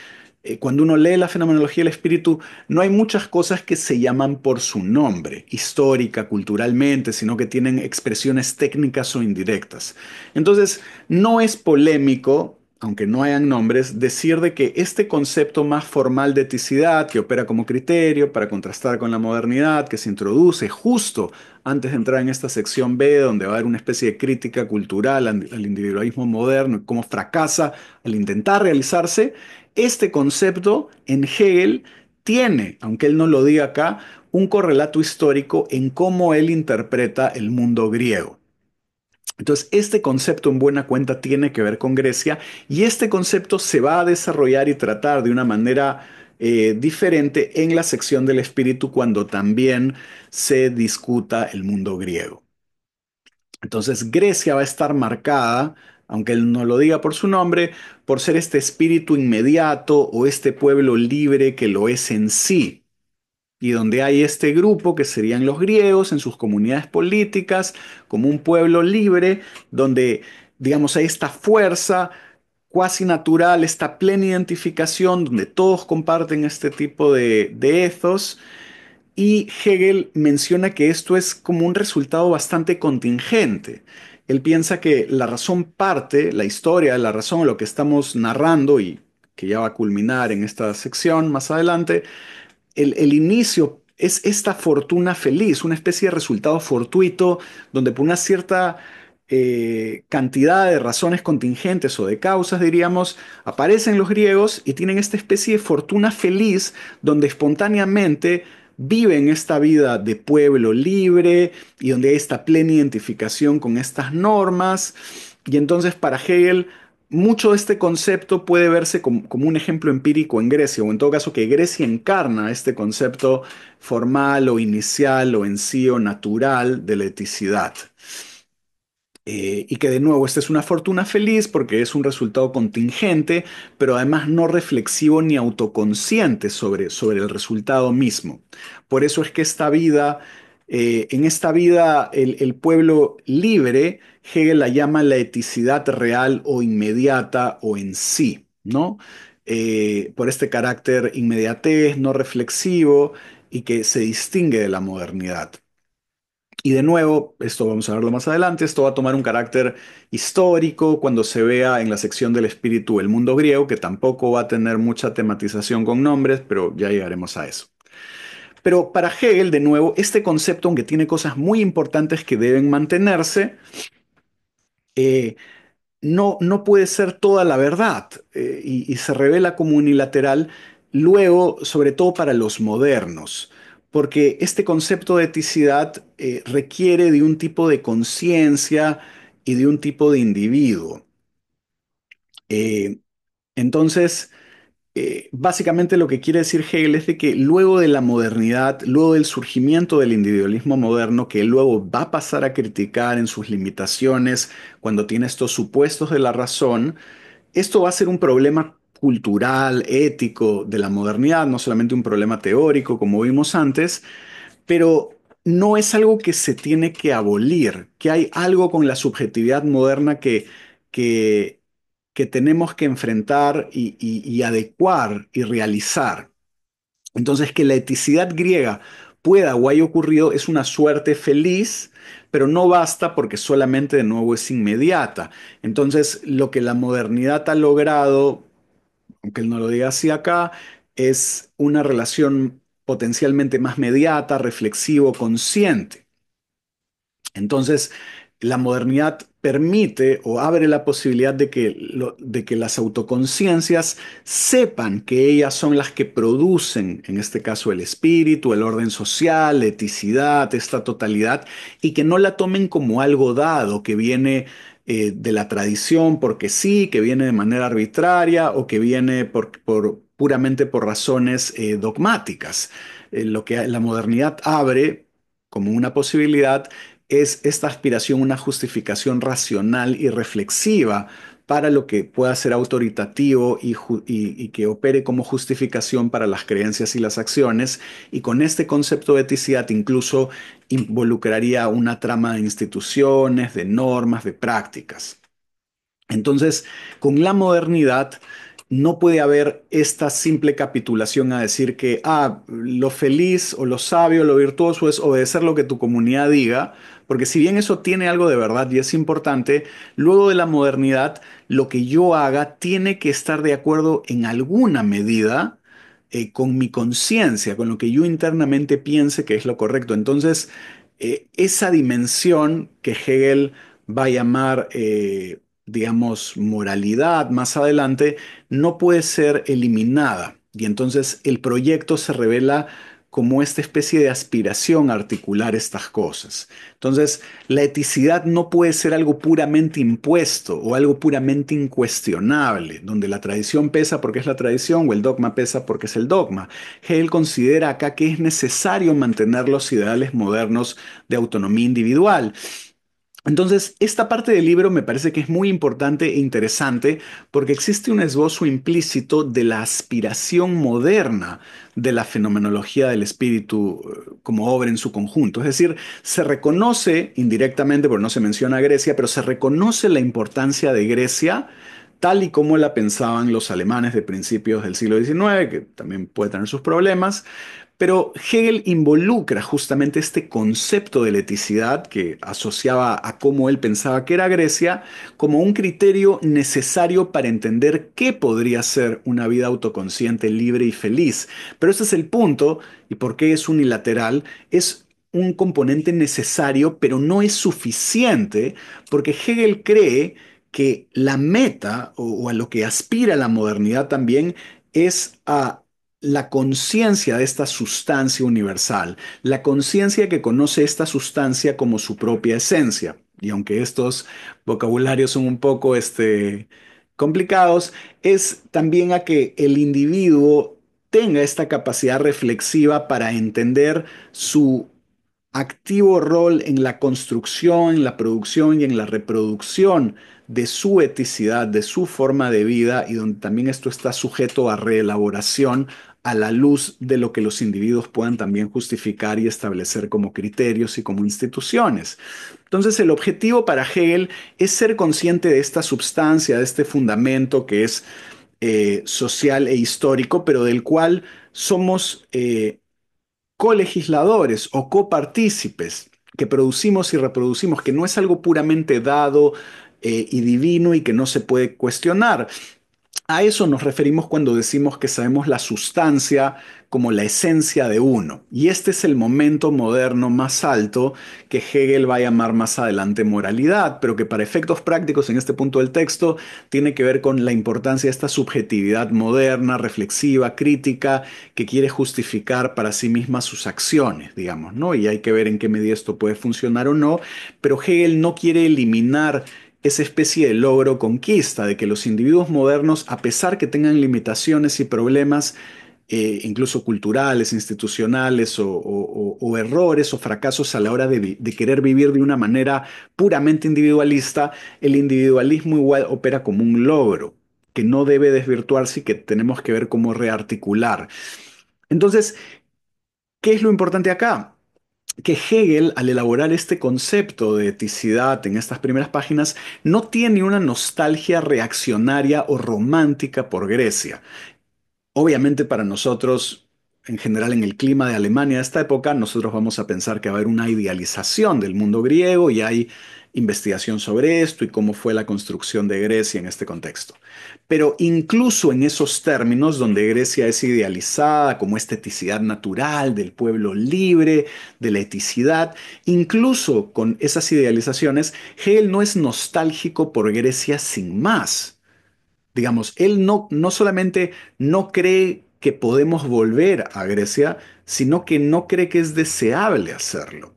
cuando uno lee la fenomenología del espíritu, no hay muchas cosas que se llaman por su nombre, histórica, culturalmente, sino que tienen expresiones técnicas o indirectas. Entonces, no es polémico, aunque no hayan nombres, decir de que este concepto más formal de eticidad, que opera como criterio para contrastar con la modernidad, que se introduce justo antes de entrar en esta sección B, donde va a haber una especie de crítica cultural al individualismo moderno y cómo fracasa al intentar realizarse, este concepto en Hegel tiene, aunque él no lo diga acá, un correlato histórico en cómo él interpreta el mundo griego. Entonces, este concepto en buena cuenta tiene que ver con Grecia, y este concepto se va a desarrollar y tratar de una manera diferente en la sección del espíritu cuando también se discuta el mundo griego. Entonces, Grecia va a estar marcada, aunque él no lo diga por su nombre, por ser este espíritu inmediato o este pueblo libre que lo es en sí, y donde hay este grupo que serían los griegos en sus comunidades políticas, como un pueblo libre, donde, digamos, hay esta fuerza cuasi natural, esta plena identificación, donde todos comparten este tipo de ethos. Y Hegel menciona que esto es como un resultado bastante contingente. Él piensa que la razón parte, la historia, la razón, lo que estamos narrando y que ya va a culminar en esta sección más adelante, el inicio es esta fortuna feliz, una especie de resultado fortuito donde por una cierta cantidad de razones contingentes o de causas, diríamos, aparecen los griegos y tienen esta especie de fortuna feliz donde espontáneamente viven esta vida de pueblo libre y donde hay esta plena identificación con estas normas. Y entonces para Hegel mucho de este concepto puede verse como un ejemplo empírico en Grecia, o en todo caso que Grecia encarna este concepto formal o inicial o en sí o natural de la eticidad. Y que de nuevo, esta es una fortuna feliz porque es un resultado contingente, pero además no reflexivo ni autoconsciente sobre el resultado mismo. Por eso es que en esta vida, el pueblo libre, Hegel la llama la eticidad real o inmediata o en sí, ¿no? Por este carácter inmediatez, no reflexivo y que se distingue de la modernidad. Y de nuevo, esto vamos a verlo más adelante, esto va a tomar un carácter histórico cuando se vea en la sección del espíritu el mundo griego, que tampoco va a tener mucha tematización con nombres, pero ya llegaremos a eso. Pero para Hegel, de nuevo, este concepto, aunque tiene cosas muy importantes que deben mantenerse, eh, no puede ser toda la verdad y se revela como unilateral luego, sobre todo para los modernos, porque este concepto de eticidad requiere de un tipo de conciencia y de un tipo de individuo. Eh, entonces, básicamente lo que quiere decir Hegel es de que luego de la modernidad, luego del surgimiento del individualismo moderno, que él luego va a pasar a criticar en sus limitaciones cuando tiene estos supuestos de la razón, esto va a ser un problema cultural, ético de la modernidad, no solamente un problema teórico, como vimos antes, pero no es algo que se tiene que abolir, que hay algo con la subjetividad moderna que, que tenemos que enfrentar y adecuar y realizar. Entonces, que la eticidad griega pueda o haya ocurrido es una suerte feliz, pero no basta porque solamente de nuevo es inmediata. Entonces, lo que la modernidad ha logrado, aunque él no lo diga así acá, es una relación potencialmente más mediata, reflexivo, consciente. Entonces, la modernidad permite o abre la posibilidad de que las autoconciencias sepan que ellas son las que producen, en este caso, el espíritu, el orden social, la eticidad, esta totalidad, y que no la tomen como algo dado que viene de la tradición porque sí, que viene de manera arbitraria o que viene puramente por razones dogmáticas. Lo que la modernidad abre como una posibilidad es esta aspiración una justificación racional y reflexiva para lo que pueda ser autoritativo y que opere como justificación para las creencias y las acciones. Y con este concepto de eticidad incluso involucraría una trama de instituciones, de normas, de prácticas. Entonces, con la modernidad no puede haber esta simple capitulación a decir que lo feliz o lo sabio, lo virtuoso es obedecer lo que tu comunidad diga, porque si bien eso tiene algo de verdad y es importante, luego de la modernidad lo que yo haga tiene que estar de acuerdo en alguna medida con mi conciencia, con lo que yo internamente piense que es lo correcto. Entonces, esa dimensión que Hegel va a llamar digamos, moralidad más adelante, no puede ser eliminada. Y entonces el proyecto se revela como esta especie de aspiración a articular estas cosas. Entonces, la eticidad no puede ser algo puramente impuesto o algo puramente incuestionable, donde la tradición pesa porque es la tradición o el dogma pesa porque es el dogma. Hegel considera acá que es necesario mantener los ideales modernos de autonomía individual. Entonces, esta parte del libro me parece que es muy importante e interesante porque existe un esbozo implícito de la aspiración moderna de la fenomenología del espíritu como obra en su conjunto. Es decir, se reconoce indirectamente, porque no se menciona a Grecia, pero se reconoce la importancia de Grecia tal y como la pensaban los alemanes de principios del siglo XIX, que también puede tener sus problemas, pero Hegel involucra justamente este concepto de la eticidad que asociaba a cómo él pensaba que era Grecia como un criterio necesario para entender qué podría ser una vida autoconsciente, libre y feliz. Pero ese es el punto y por qué es unilateral. Es un componente necesario, pero no es suficiente porque Hegel cree que la meta o a lo que aspira la modernidad también es a la conciencia de esta sustancia universal, la conciencia que conoce esta sustancia como su propia esencia. Y aunque estos vocabularios son un poco complicados, es también a que el individuo tenga esta capacidad reflexiva para entender su activo rol en la construcción, en la producción y en la reproducción de su eticidad, de su forma de vida, y donde también esto está sujeto a reelaboración a la luz de lo que los individuos puedan también justificar y establecer como criterios y como instituciones. Entonces, el objetivo para Hegel es ser consciente de esta substancia, de este fundamento que es social e histórico, pero del cual somos colegisladores o copartícipes, que producimos y reproducimos, que no es algo puramente dado y divino y que no se puede cuestionar. A eso nos referimos cuando decimos que sabemos la sustancia como la esencia de uno. Y este es el momento moderno más alto que Hegel va a llamar más adelante moralidad, pero que para efectos prácticos en este punto del texto tiene que ver con la importancia de esta subjetividad moderna, reflexiva, crítica, que quiere justificar para sí misma sus acciones, digamos, ¿no? Y hay que ver en qué medida esto puede funcionar o no, pero Hegel no quiere eliminar esa especie de logro conquista, de que los individuos modernos, a pesar que tengan limitaciones y problemas, incluso culturales, institucionales o errores o fracasos a la hora de querer vivir de una manera puramente individualista, el individualismo igual opera como un logro que no debe desvirtuarse y que tenemos que ver cómo rearticular. Entonces, ¿qué es lo importante acá? Que Hegel, al elaborar este concepto de eticidad en estas primeras páginas, no tiene una nostalgia reaccionaria o romántica por Grecia. Obviamente para nosotros, en general en el clima de Alemania de esta época, nosotros vamos a pensar que va a haber una idealización del mundo griego y hay investigación sobre esto y cómo fue la construcción de Grecia en este contexto. Pero incluso en esos términos donde Grecia es idealizada como esta eticidad natural del pueblo libre, de la eticidad, incluso con esas idealizaciones, Hegel no es nostálgico por Grecia sin más. Digamos, él no solamente no cree que podemos volver a Grecia, sino que no cree que es deseable hacerlo.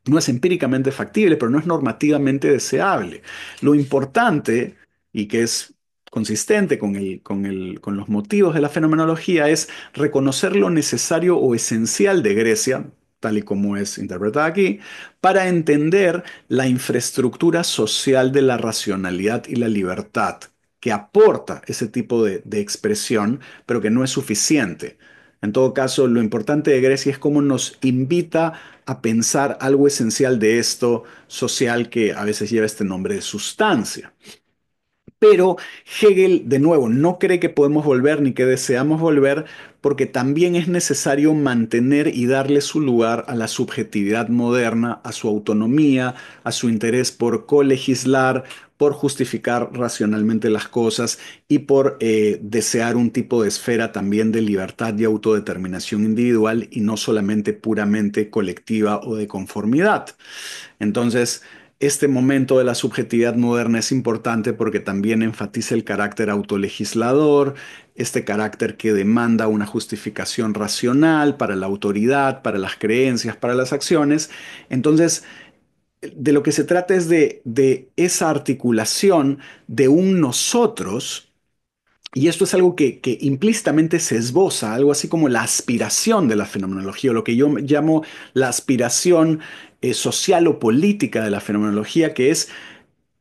No es empíricamente factible, pero no es normativamente deseable. Lo importante, y que es consistente con los motivos de la fenomenología, es reconocer lo necesario o esencial de Grecia, tal y como es interpretada aquí, para entender la infraestructura social de la racionalidad y la libertad, que aporta ese tipo de expresión, pero que no es suficiente. En todo caso, lo importante de Grecia es cómo nos invita a pensar algo esencial de esto social que a veces lleva este nombre de sustancia. Pero Hegel, de nuevo, no cree que podemos volver ni que deseamos volver porque también es necesario mantener y darle su lugar a la subjetividad moderna, a su autonomía, a su interés por colegislar, por justificar racionalmente las cosas y por desear un tipo de esfera también de libertad y autodeterminación individual y no solamente puramente colectiva o de conformidad. Entonces, este momento de la subjetividad moderna es importante porque también enfatiza el carácter autolegislador, este carácter que demanda una justificación racional para la autoridad, para las creencias, para las acciones. Entonces, de lo que se trata es de esa articulación de un nosotros, y esto es algo que implícitamente se esboza, algo así como la aspiración de la fenomenología, o lo que yo llamo la aspiración social o política de la fenomenología, que es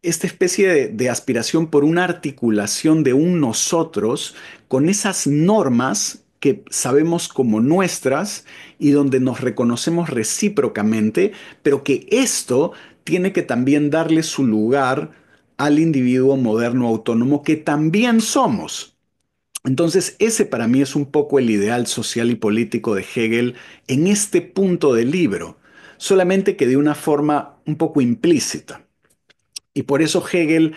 esta especie de aspiración por una articulación de un nosotros con esas normas que sabemos como nuestras y donde nos reconocemos recíprocamente, pero que esto tiene que también darle su lugar al individuo moderno autónomo que también somos. Entonces, ese para mí es un poco el ideal social y político de Hegel en este punto del libro, solamente que de una forma un poco implícita. Y por eso Hegel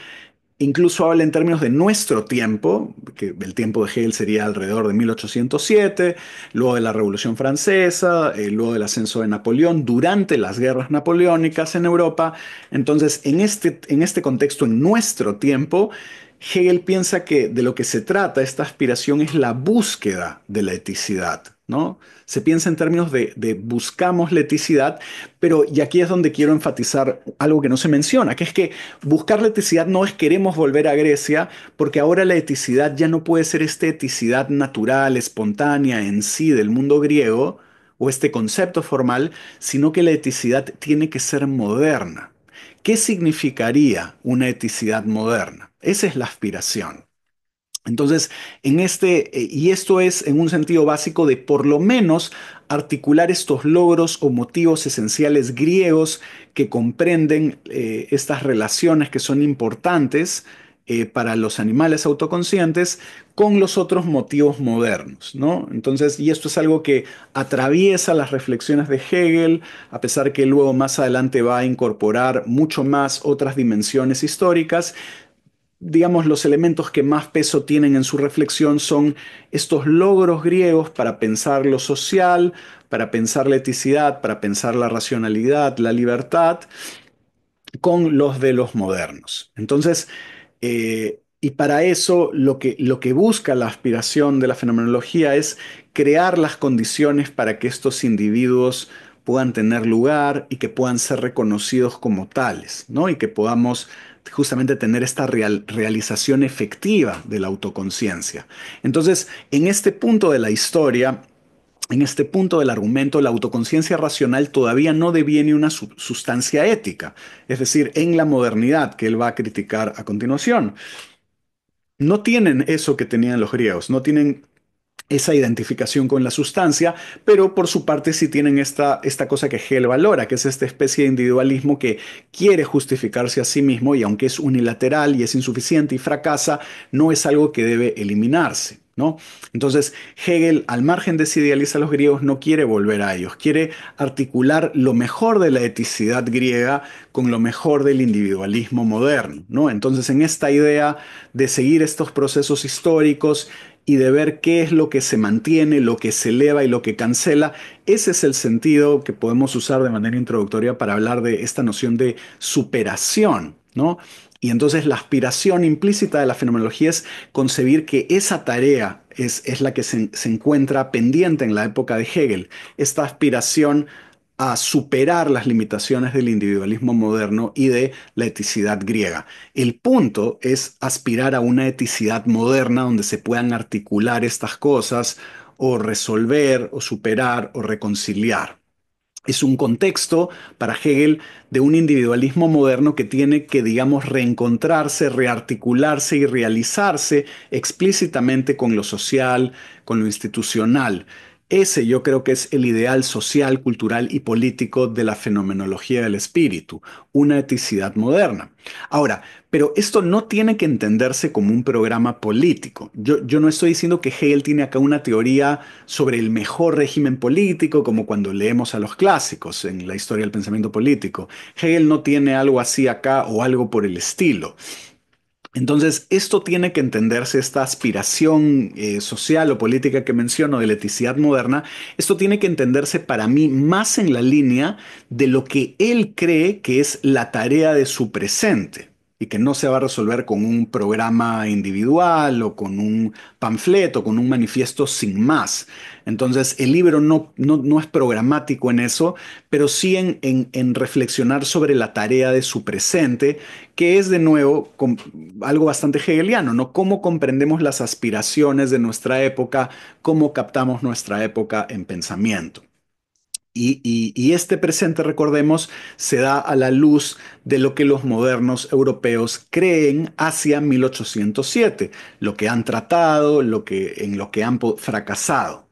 incluso habla en términos de nuestro tiempo, que el tiempo de Hegel sería alrededor de 1807, luego de la Revolución Francesa, luego del ascenso de Napoleón, durante las guerras napoleónicas en Europa. Entonces, en este contexto, en nuestro tiempo, Hegel piensa que de lo que se trata esta aspiración es la búsqueda de la eticidad, ¿no? Se piensa en términos de buscamos la eticidad, pero y aquí es donde quiero enfatizar algo que no se menciona, que es que buscar la eticidad no es queremos volver a Grecia, porque ahora la eticidad ya no puede ser esta eticidad natural, espontánea en sí del mundo griego, o este concepto formal, sino que la eticidad tiene que ser moderna. ¿Qué significaría una eticidad moderna? Esa es la aspiración. Entonces, y esto es en un sentido básico de por lo menos articular estos logros o motivos esenciales griegos que comprenden estas relaciones que son importantes para los animales autoconscientes con los otros motivos modernos, ¿no? Entonces, y esto es algo que atraviesa las reflexiones de Hegel, a pesar que luego más adelante va a incorporar mucho más otras dimensiones históricas. Digamos, los elementos que más peso tienen en su reflexión son estos logros griegos para pensar lo social, para pensar la eticidad, para pensar la racionalidad, la libertad, con los de los modernos. Entonces, y para eso lo que busca la aspiración de la fenomenología es crear las condiciones para que estos individuos puedan tener lugar y que puedan ser reconocidos como tales, ¿no? Y que podamos justamente tener esta realización efectiva de la autoconciencia. Entonces, en este punto de la historia, en este punto del argumento, la autoconciencia racional todavía no deviene una sustancia ética, es decir, en la modernidad que él va a criticar a continuación. No tienen eso que tenían los griegos, no tienen esa identificación con la sustancia, pero por su parte sí tienen esta cosa que Hegel valora, que es esta especie de individualismo que quiere justificarse a sí mismo y aunque es unilateral y es insuficiente y fracasa, no es algo que debe eliminarse, ¿no? Entonces, Hegel, al margen de si idealiza a los griegos, no quiere volver a ellos, quiere articular lo mejor de la eticidad griega con lo mejor del individualismo moderno, ¿no? Entonces, en esta idea de seguir estos procesos históricos y de ver qué es lo que se mantiene, lo que se eleva y lo que cancela. Ese es el sentido que podemos usar de manera introductoria para hablar de esta noción de superación, ¿no? Y entonces la aspiración implícita de la fenomenología es concebir que esa tarea es la que se encuentra pendiente en la época de Hegel, esta aspiración a superar las limitaciones del individualismo moderno y de la eticidad griega. El punto es aspirar a una eticidad moderna donde se puedan articular estas cosas o resolver o superar o reconciliar. Es un contexto para Hegel de un individualismo moderno que tiene que, digamos, reencontrarse, rearticularse y realizarse explícitamente con lo social, con lo institucional. Ese yo creo que es el ideal social, cultural y político de la fenomenología del espíritu, una eticidad moderna. Ahora, pero esto no tiene que entenderse como un programa político. Yo no estoy diciendo que Hegel tiene acá una teoría sobre el mejor régimen político, como cuando leemos a los clásicos en la historia del pensamiento político. Hegel no tiene algo así acá o algo por el estilo. Entonces, esto tiene que entenderse, esta aspiración social o política que menciono de la eticidad moderna, esto tiene que entenderse para mí más en la línea de lo que él cree que es la tarea de su presente y que no se va a resolver con un programa individual o con un panfleto, con un manifiesto sin más. Entonces, el libro no es programático en eso, pero sí en reflexionar sobre la tarea de su presente, que es de nuevo algo bastante hegeliano, ¿no? Cómo comprendemos las aspiraciones de nuestra época, cómo captamos nuestra época en pensamiento. Y este presente, recordemos, se da a la luz de lo que los modernos europeos creen hacia 1807, lo que han tratado, en lo que han fracasado.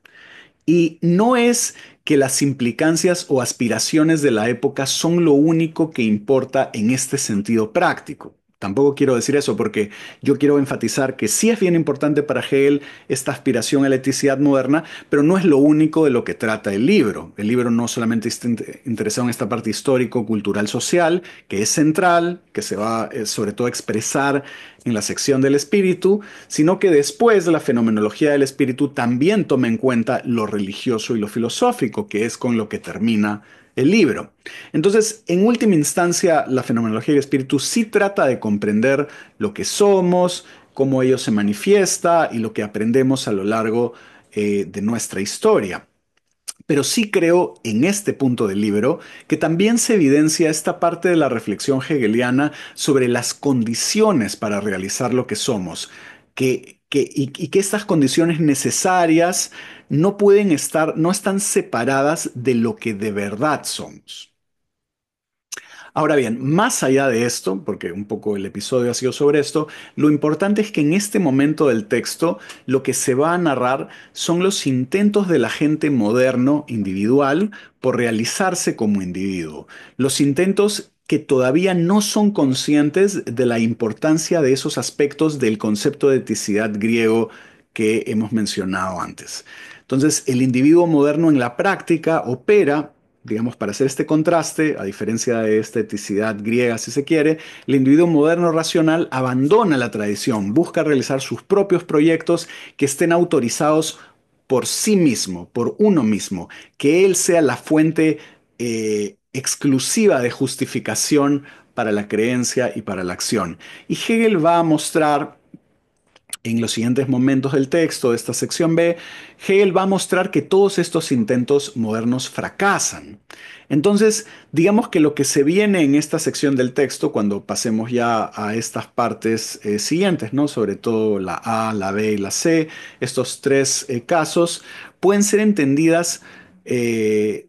Y no es que las implicancias o aspiraciones de la época son lo único que importa en este sentido práctico. Tampoco quiero decir eso porque yo quiero enfatizar que sí es bien importante para Hegel esta aspiración a la eticidad moderna, pero no es lo único de lo que trata el libro. El libro no solamente está interesado en esta parte histórico, cultural, social, que es central, que se va sobre todo a expresar en la sección del espíritu, sino que después la fenomenología del espíritu también toma en cuenta lo religioso y lo filosófico, que es con lo que termina el libro. Entonces, en última instancia, la fenomenología del espíritu sí trata de comprender lo que somos, cómo ello se manifiesta y lo que aprendemos a lo largo de nuestra historia. Pero sí creo en este punto del libro que también se evidencia esta parte de la reflexión hegeliana sobre las condiciones para realizar lo que somos, y que estas condiciones necesarias no pueden estar, no están separadas de lo que de verdad somos. Ahora bien, más allá de esto, porque un poco el episodio ha sido sobre esto, lo importante es que en este momento del texto lo que se va a narrar son los intentos del agente moderno individual por realizarse como individuo. Los intentos que todavía no son conscientes de la importancia de esos aspectos del concepto de eticidad griego que hemos mencionado antes. Entonces, el individuo moderno en la práctica opera, digamos, para hacer este contraste, a diferencia de esta eticidad griega, si se quiere, el individuo moderno racional abandona la tradición, busca realizar sus propios proyectos que estén autorizados por sí mismo, por uno mismo, que él sea la fuente exclusiva de justificación para la creencia y para la acción. Y Hegel va a mostrar en los siguientes momentos del texto de esta sección B, Hegel va a mostrar que todos estos intentos modernos fracasan. Entonces, digamos que lo que se viene en esta sección del texto, cuando pasemos ya a estas partes siguientes, ¿no? Sobre todo la A, la B y la C, estos tres casos, pueden ser entendidas,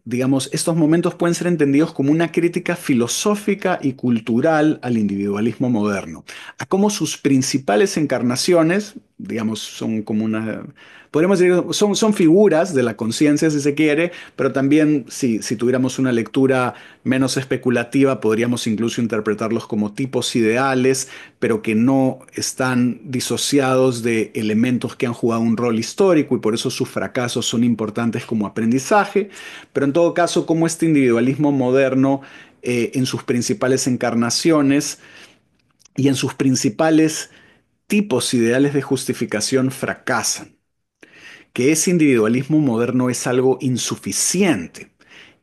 digamos, estos momentos pueden ser entendidos como una crítica filosófica y cultural al individualismo moderno, a cómo sus principales encarnaciones, digamos, son como una, podríamos decir, son figuras de la conciencia, si se quiere, pero también si tuviéramos una lectura menos especulativa, podríamos incluso interpretarlos como tipos ideales, pero que no están disociados de elementos que han jugado un rol histórico y por eso sus fracasos son importantes como aprendizaje, pero en todo caso, como este individualismo moderno en sus principales encarnaciones, y en sus principales tipos ideales de justificación fracasan, que ese individualismo moderno es algo insuficiente.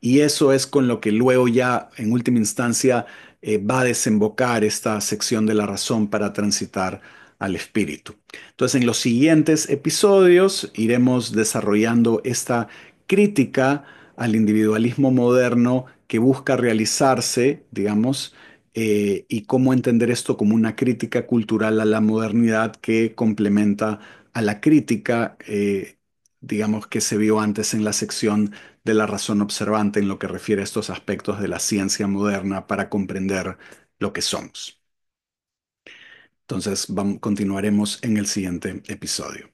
Y eso es con lo que luego ya, en última instancia, va a desembocar esta sección de la razón para transitar al espíritu. Entonces, en los siguientes episodios iremos desarrollando esta crítica al individualismo moderno que busca realizarse, digamos, y cómo entender esto como una crítica cultural a la modernidad que complementa a la crítica, digamos, que se vio antes en la sección de la razón observante en lo que refiere a estos aspectos de la ciencia moderna para comprender lo que somos. Entonces, continuaremos en el siguiente episodio.